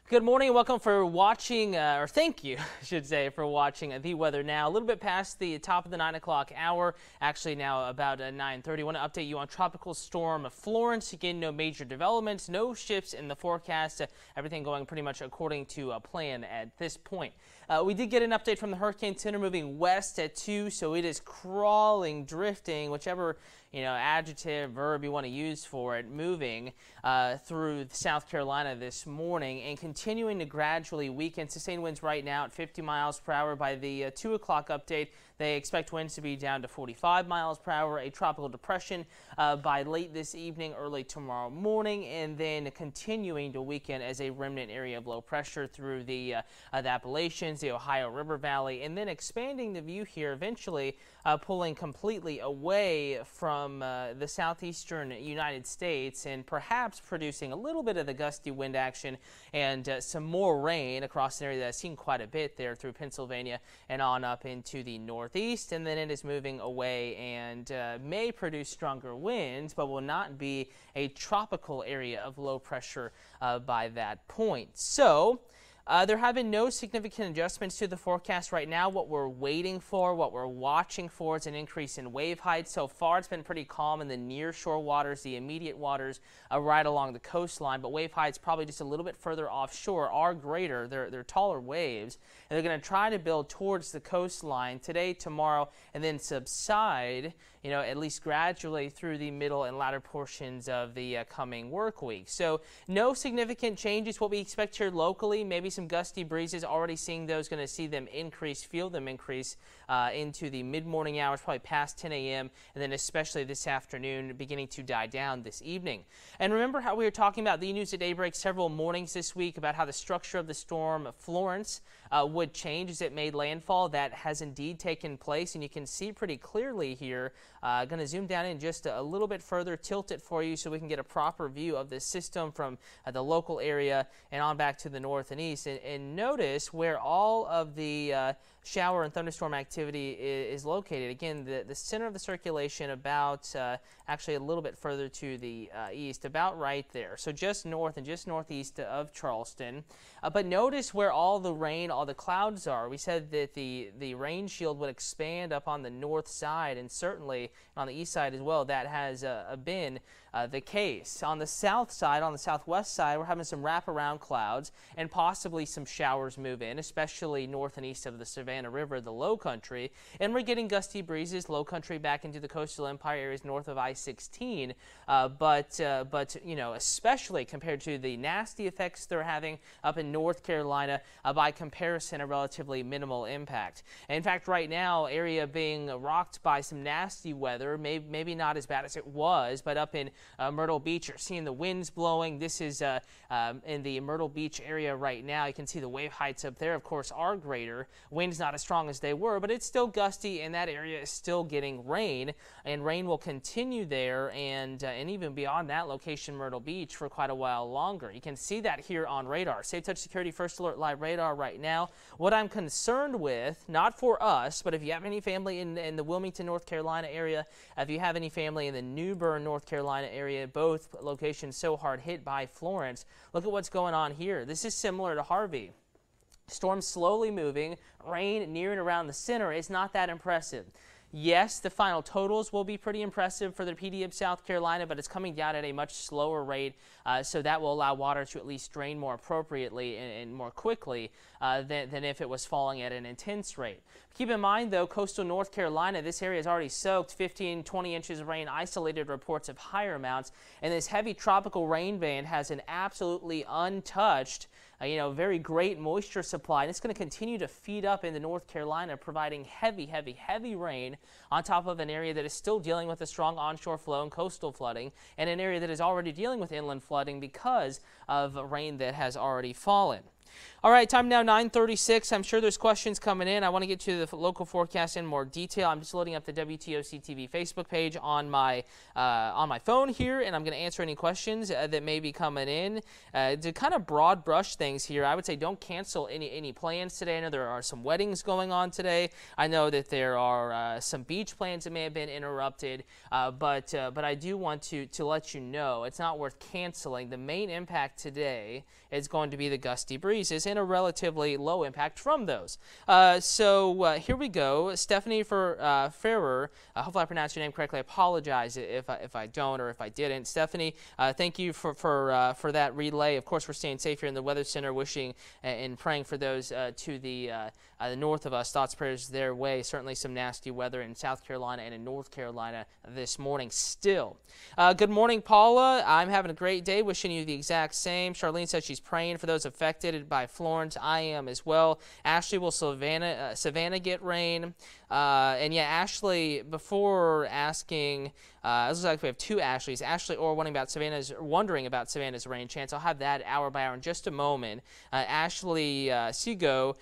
Good morning and welcome for watching, or thank you, I should say, for watching the weather now. A little bit past the top of the 9 o'clock hour, actually now about 9:30. I want to update you on Tropical Storm Florence. Again, no major developments, no shifts in the forecast. Everything going pretty much according to plan at this point. We did get an update from the Hurricane Center moving west at 2, so it is crawling, drifting, whichever adjective, verb you want to use for it, moving through South Carolina this morning and continuing to gradually weaken. Sustained winds right now at 50 miles per hour. By the 2 o'clock update, they expect winds to be down to 45 miles per hour. A tropical depression by late this evening, early tomorrow morning, and then continuing to weaken as a remnant area of low pressure through the Appalachians, the Ohio River Valley, and then expanding the view here, eventually pulling completely away from the southeastern United States and perhaps producing a little bit of the gusty wind action and some more rain across an area that I've seen quite a bit there through Pennsylvania and on up into the northeast. And then it is moving away and may produce stronger winds, but will not be a tropical area of low pressure by that point. So there have been no significant adjustments to the forecast right now. What we're waiting for, what we're watching for, is an increase in wave height. So far, it's been pretty calm in the near shore waters, the immediate waters right along the coastline. But wave heights probably just a little bit further offshore are greater. They're taller waves. And they're going to try to build towards the coastline today, tomorrow, and then subside, at least gradually through the middle and latter portions of the coming work week. So no significant changes. What we expect here locally, maybe some gusty breezes, already seeing those, going to see them increase, feel them increase into the mid-morning hours, probably past 10 a.m., and then especially this afternoon, beginning to die down this evening. And remember how we were talking about the news at daybreak several mornings this week about how the structure of the storm Florence would change as it made landfall. That has indeed taken place, and you can see pretty clearly here. Going to zoom down in just a little bit further, tilt it for you so we can get a proper view of the system from the local area and on back to the north and east. And notice where all of the shower and thunderstorm activity is located. Again, the center of the circulation about actually a little bit further to the east, about right there. So just north and just northeast of Charleston. But notice where all the rain, all the clouds are. We said that the rain shield would expand up on the north side, and certainly on the east side as well. That has been the case. On the south side, on the southwest side, we're having some wraparound clouds and possibly some showers move in, especially north and east of the Savannah River, the low country. And we're getting gusty breezes, low country back into the coastal empire areas north of I-16. But especially compared to the nasty effects they're having up in North Carolina, by comparison, a relatively minimal impact. In fact, right now, area being rocked by some nasty weather, maybe not as bad as it was, but up in Myrtle Beach, you're seeing the winds blowing. This is in the Myrtle Beach area right now. You can see the wave heights up there, of course, are greater. Winds not as strong as they were, but it's still gusty, and that area is still getting rain, and rain will continue there and even beyond that location, Myrtle Beach, for quite a while longer. You can see that here on radar. Safe Touch Security First Alert Live radar right now. What I'm concerned with, not for us, but if you have any family in the Wilmington, North Carolina area, if you have any family in the New Bern, North Carolina area, both locations so hard hit by Florence, look at what's going on here. This is similar to Harvey. Storm slowly moving, rain near and around the center. It's not that impressive. Yes, the final totals will be pretty impressive for the PD of South Carolina, but it's coming down at a much slower rate, so that will allow water to at least drain more appropriately and more quickly than if it was falling at an intense rate. Keep in mind, though, coastal North Carolina, this area is already soaked 15, 20 inches of rain, isolated reports of higher amounts, and this heavy tropical rain band has an absolutely untouched very great moisture supply, and it's going to continue to feed up into North Carolina, providing heavy, heavy, heavy rain on top of an area that is still dealing with a strong onshore flow and coastal flooding, and an area that is already dealing with inland flooding because of rain that has already fallen. All right, time now 9:36. I'm sure there's questions coming in. I want to get to the local forecast in more detail. I'm just loading up the WTOC TV Facebook page on my phone here, and I'm going to answer any questions that may be coming in. To kind of broad brush things here, I would say don't cancel any plans today. I know there are some weddings going on today. I know that there are some beach plans that may have been interrupted, but I do want to let you know it's not worth canceling. The main impact today is going to be the gusty breezes and a relatively low impact from those. So here we go. Stephanie Ferrer, hopefully I pronounced your name correctly. I apologize if I don't or if I didn't. Stephanie, thank you for that relay. Of course, we're staying safe here in the Weather Center, wishing and praying for those to the north of us. Thoughts, prayers their way. Certainly some nasty weather in South Carolina and in North Carolina this morning still. Good morning, Paula. I'm having a great day. Wishing you the exact same. Charlene says she's praying for those affected by Florence. I am as well. Ashley, will Savannah get rain? And yeah, Ashley, before asking, it looks like we have two Ashleys. Ashley Orr wondering about Savannah's rain chance. I'll have that hour by hour in just a moment. Ashley Sego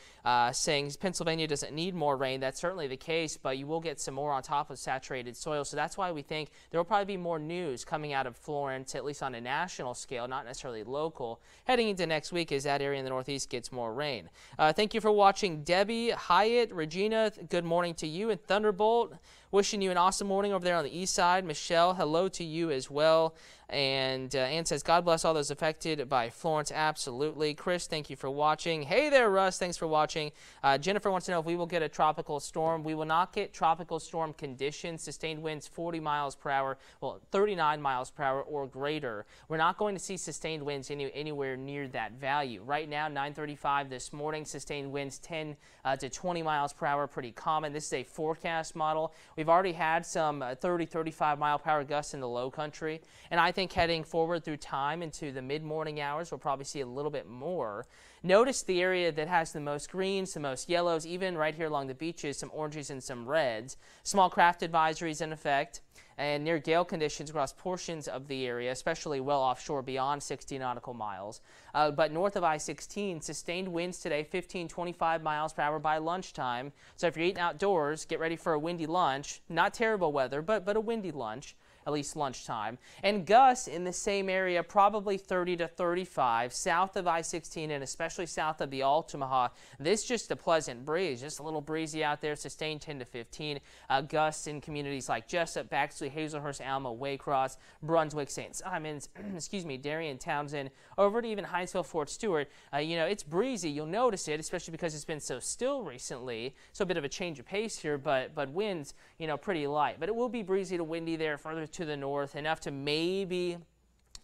saying Pennsylvania doesn't need more rain. That's certainly the case, but you will get some more on top of saturated soil. So that's why we think there will probably be more news coming out of Florence, at least on a national scale, not necessarily local, heading into next week as that area in the Northeast gets more rain. Thank you for watching, Debbie, Hyatt, Regina. Good morning to you, and Thunderbolt. Wishing you an awesome morning over there on the east side. Michelle, hello to you as well. And Ann says, God bless all those affected by Florence. Absolutely. Chris, thank you for watching. Hey there, Russ. Thanks for watching. Jennifer wants to know if we will get a tropical storm. We will not get tropical storm conditions. Sustained winds 40 miles per hour, well, 39 miles per hour or greater. We're not going to see sustained winds anywhere near that value. Right now, 9:35 this morning, sustained winds 10 to 20 miles per hour, pretty common. This is a forecast model. We've already had some 30, 35 mile per hour gusts in the low country, and I think heading forward through time into the mid-morning hours, we'll probably see a little bit more. Notice the area that has the most greens, the most yellows, even right here along the beaches, some oranges and some reds. Small craft advisories in effect, and near gale conditions across portions of the area, especially well offshore beyond 60 nautical miles. But north of I-16, sustained winds today, 15, 25 miles per hour by lunchtime. So if you're eating outdoors, get ready for a windy lunch. Not terrible weather, but a windy lunch, at least lunchtime. And gusts in the same area, probably 30 to 35, south of I-16 and especially south of the Altamaha. This just a pleasant breeze, just a little breezy out there, sustained 10 to 15. Gusts in communities like Jessup, Baxley, Hazelhurst, Alma, Waycross, Brunswick, St. Simons, excuse me, Darien, Townsend, over to even Hinesville, Fort Stewart. You know, it's breezy. You'll notice it, especially because it's been so still recently. So a bit of a change of pace here, but winds, you know, pretty light. But it will be breezy to windy there further to the north, enough to maybe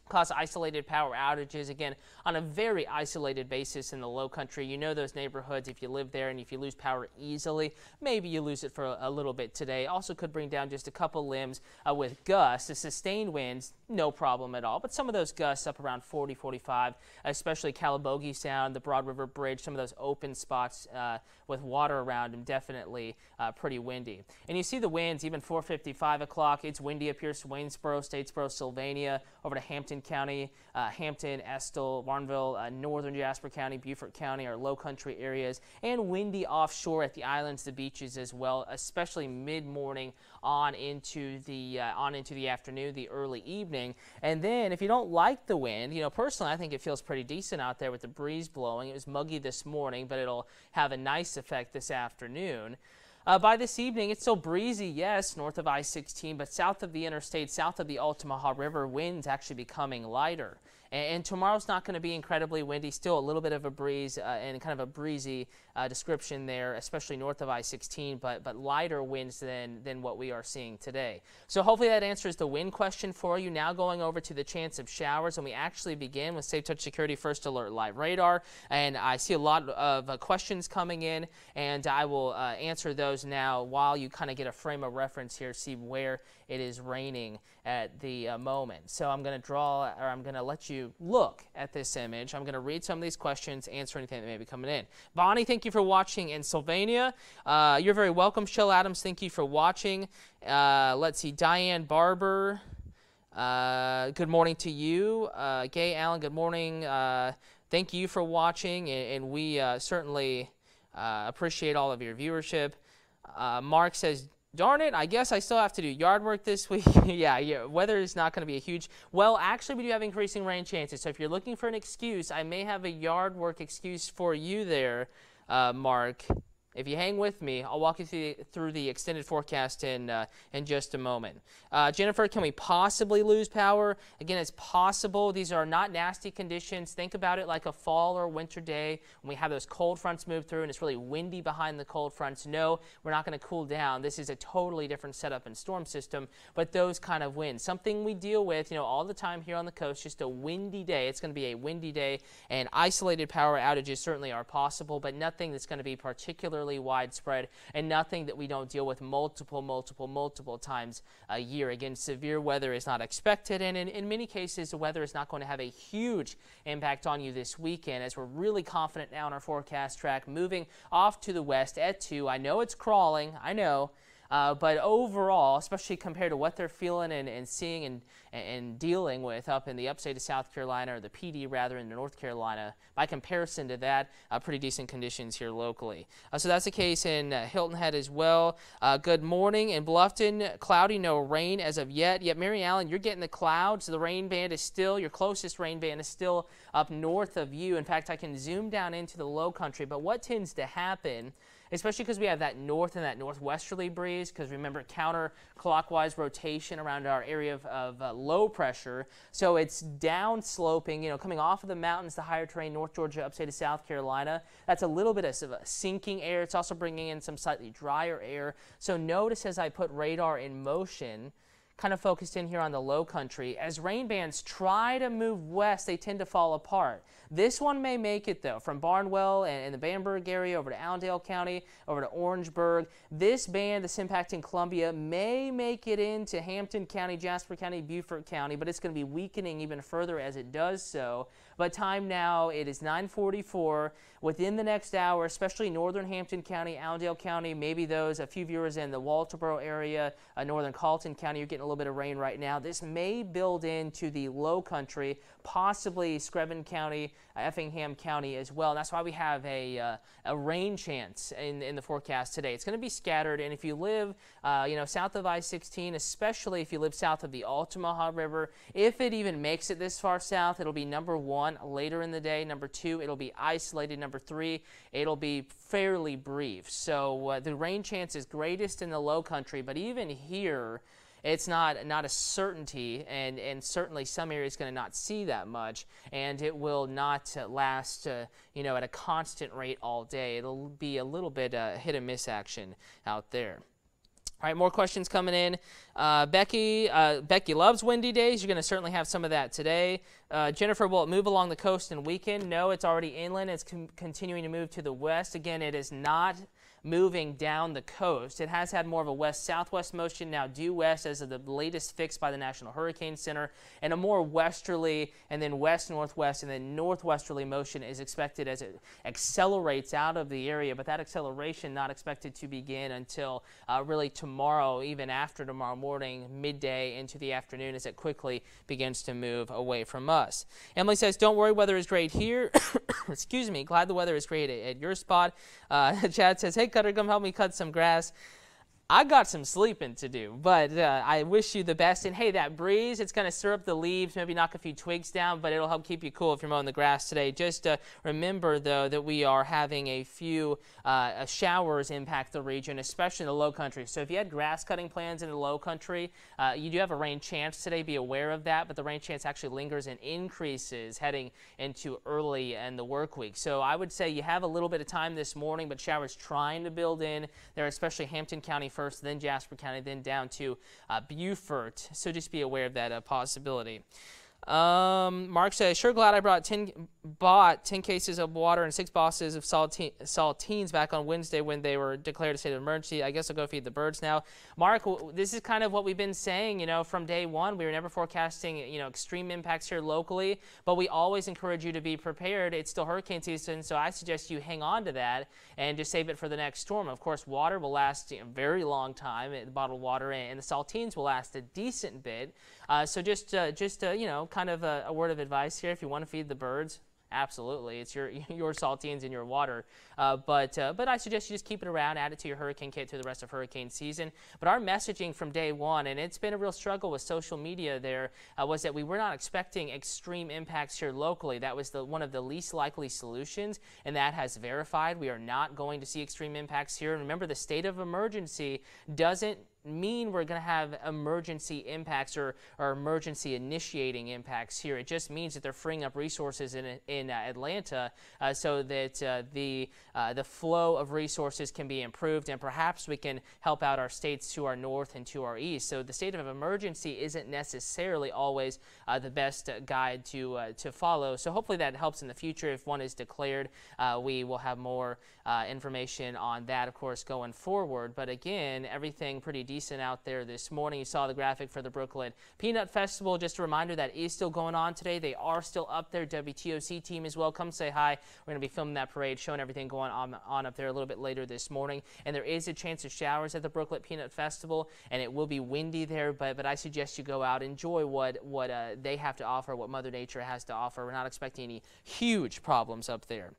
cause isolated power outages, again, on a very isolated basis in the low country. You know those neighborhoods, if you live there and if you lose power easily, maybe you lose it for a little bit today. Also could bring down just a couple limbs with gusts. The sustained winds, no problem at all, but some of those gusts up around 40, 45, especially Calabogie Sound, the Broad River Bridge, some of those open spots with water around them, definitely pretty windy. And you see the winds, even 4:50, 5 o'clock, it's windy up here, Waynesboro, Statesboro, Sylvania, over to Hampton County, Hampton, Estill, Warrenville, northern Jasper County, Beaufort County, our low country areas, and windy offshore at the islands, the beaches as well, especially mid-morning on into the afternoon, the early evening. And then if you don't like the wind, you know, personally I think it feels pretty decent out there with the breeze blowing. It was muggy this morning, but it'll have a nice effect this afternoon. By this evening, it's still breezy, yes, north of I-16, but south of the interstate, south of the Altamaha River, winds actually becoming lighter. And tomorrow's not going to be incredibly windy, still a little bit of a breeze and kind of a breezy description there, especially north of I-16, but lighter winds than what we are seeing today. So hopefully that answers the wind question for you. Now going over to the chance of showers, and we actually begin with Safe Touch Security First Alert Live Radar. And I see a lot of questions coming in, and I will answer those now while you kind of get a frame of reference here, see where it is raining at the moment. So I'm going to let you look at this image. I'm going to read some of these questions, answer anything that may be coming in. Bonnie, thank you for watching in Sylvania. You're very welcome. Shell Adams, thank you for watching. Let's see, Diane Barber, good morning to you. Gay Allen, good morning. thank you for watching, and we certainly appreciate all of your viewership. Mark says, darn it, I guess I still have to do yard work this week. yeah, weather is not going to be a huge... Well, actually, we do have increasing rain chances. So if you're looking for an excuse, I may have a yard work excuse for you there, Mark. If you hang with me, I'll walk you through the extended forecast in just a moment. Jennifer, can we possibly lose power? Again, it's possible. These are not nasty conditions. Think about it like a fall or winter day when we have those cold fronts move through and it's really windy behind the cold fronts. No, we're not going to cool down. This is a totally different setup and storm system, but those kind of winds. Something we deal with, all the time here on the coast, just a windy day. It's going to be a windy day, and isolated power outages certainly are possible, but nothing that's going to be particularly widespread, and nothing that we don't deal with multiple times a year. Again, severe weather is not expected, and in many cases, the weather is not going to have a huge impact on you this weekend, as we're really confident now in our forecast track, moving off to the west at 2. I know it's crawling, I know. But overall, especially compared to what they're feeling and seeing and dealing with up in the upstate of South Carolina, or the PD rather, in North Carolina, by comparison to that, pretty decent conditions here locally. So that's the case in Hilton Head as well. Good morning. In Bluffton, cloudy, no rain as of yet. Yet, Mary Allen, you're getting the clouds. The rain band is still, your closest rain band is still up north of you. In fact, I can zoom down into the low country. But what tends to happen, especially because we have that north and that northwesterly breeze, because remember, counterclockwise rotation around our area of low pressure. So it's down sloping, coming off of the mountains, the higher terrain, North Georgia, upstate of South Carolina. That's a little bit of a sinking air. It's also bringing in some slightly drier air. So notice as I put radar in motion, kind of focused in here on the low country, as rain bands try to move west, they tend to fall apart. This one may make it, though, from Barnwell and the Bamberg area over to Allendale County, over to Orangeburg. This band that's impacting Columbia may make it into Hampton County, Jasper County, Beaufort County, but it's going to be weakening even further as it does so. But time now, it is 9:44. Within the next hour, especially northern Hampton County, Allendale County, maybe a few viewers in the Walterboro area, northern Carlton County, you're getting a little bit of rain right now. This may build into the low country, possibly Screven County, Effingham County as well. And that's why we have a rain chance in the forecast today. It's going to be scattered, and if you live south of I-16, especially if you live south of the Altamaha River, if it even makes it this far south, it'll be number 1 later in the day. Number 2, it'll be isolated. Number 3, it'll be fairly brief. So the rain chance is greatest in the low country, but even here, it's not a certainty, and certainly some areas going to not see that much, and it will not last at a constant rate all day. It'll be a little bit hit and miss action out there. All right, more questions coming in. Becky loves windy days. You're going to certainly have some of that today. Jennifer, will it move along the coast and weekend? No, it's already inland. It's continuing to move to the west. Again, it is not moving down the coast. It has had more of a west-southwest motion, now due west as of the latest fix by the National Hurricane Center, and a more westerly and then west-northwest and then northwesterly motion is expected as it accelerates out of the area, but that acceleration not expected to begin until really tomorrow, even after tomorrow morning, midday into the afternoon, as it quickly begins to move away from us. Emily says, don't worry, weather is great here. Excuse me, glad the weather is great at your spot. Chad says, hey, Cutter, come help me cut some grass. I got some sleeping to do, but I wish you the best. And hey, that breeze, it's going to stir up the leaves, maybe knock a few twigs down, but it'll help keep you cool if you're mowing the grass today. Just remember, though, that we are having a few showers impact the region, especially in the low country. So if you had grass cutting plans in the low country, you do have a rain chance today. Be aware of that, but the rain chance actually lingers and increases heading into early in the work week. So I would say you have a little bit of time this morning, but showers trying to build in there, especially Hampton County first, then Jasper County, then down to Beaufort. So just be aware of that possibility. Mark says, sure glad I bought 10 cases of water and 6 boxes of saltines back on Wednesday when they were declared a state of emergency. I guess I'll go feed the birds now. Mark, this is kind of what we've been saying, from day one. We were never forecasting, extreme impacts here locally, but we always encourage you to be prepared. It's still hurricane season, so I suggest you hang on to that and just save it for the next storm. Of course, water will last a very long time, bottled water, and the saltines will last a decent bit. So just kind of a word of advice here. If you want to feed the birds, Absolutely, it's your saltines in your water, but I suggest you just keep it around, add it to your hurricane kit through the rest of hurricane season. But our messaging from day one, and it's been a real struggle with social media there, was that we were not expecting extreme impacts here locally. That was one of the least likely solutions, and that has verified. We are not going to see extreme impacts here. And remember, the state of emergency doesn't mean we're going to have emergency impacts or emergency initiating impacts here. It just means that they're freeing up resources in Atlanta so that the flow of resources can be improved, and perhaps we can help out our states to our north and to our east. So the state of emergency isn't necessarily always the best guide to follow. So hopefully that helps in the future. If one is declared, we will have more information on that, of course, going forward. But again, everything pretty decent out there this morning. You saw the graphic for the Brooklyn Peanut Festival. Just a reminder, that is still going on today. They are still up there. WTOC team as well. Come say hi. We're going to be filming that parade, showing everything going on up there a little bit later this morning. And there is a chance of showers at the Brooklyn Peanut Festival, and it will be windy there, but I suggest you go out, enjoy what they have to offer, what Mother Nature has to offer. We're not expecting any huge problems up there.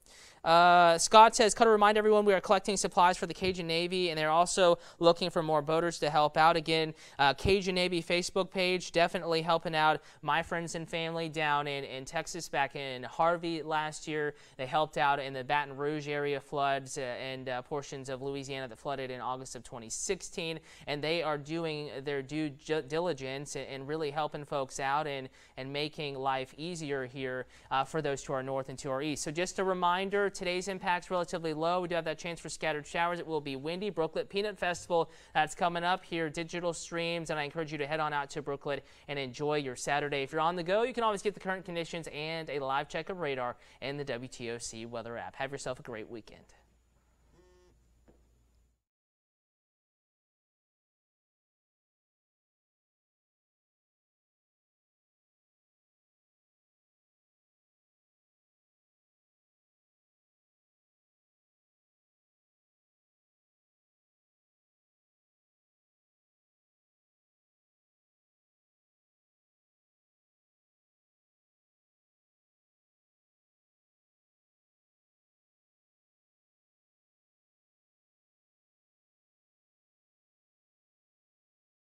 Scott says, "Cut to remind everyone we are collecting supplies for the Cajun Navy, and they're also looking for more boaters to help out." Again, Cajun Navy Facebook page, definitely helping out my friends and family down in Texas back in Harvey last year. They helped out in the Baton Rouge area floods and portions of Louisiana that flooded in August of 2016, and they are doing their due diligence and really helping folks out and making life easier here for those to our north and to our east. So just a reminder, today's impact's relatively low. We do have that chance for scattered showers. It will be windy. Brooklyn Peanut Festival, that's coming up here, digital streams, and I encourage you to head on out to Brooklyn and enjoy your Saturday. If you're on the go, you can always get the current conditions and a live check of radar in the WTOC weather app. Have yourself a great weekend.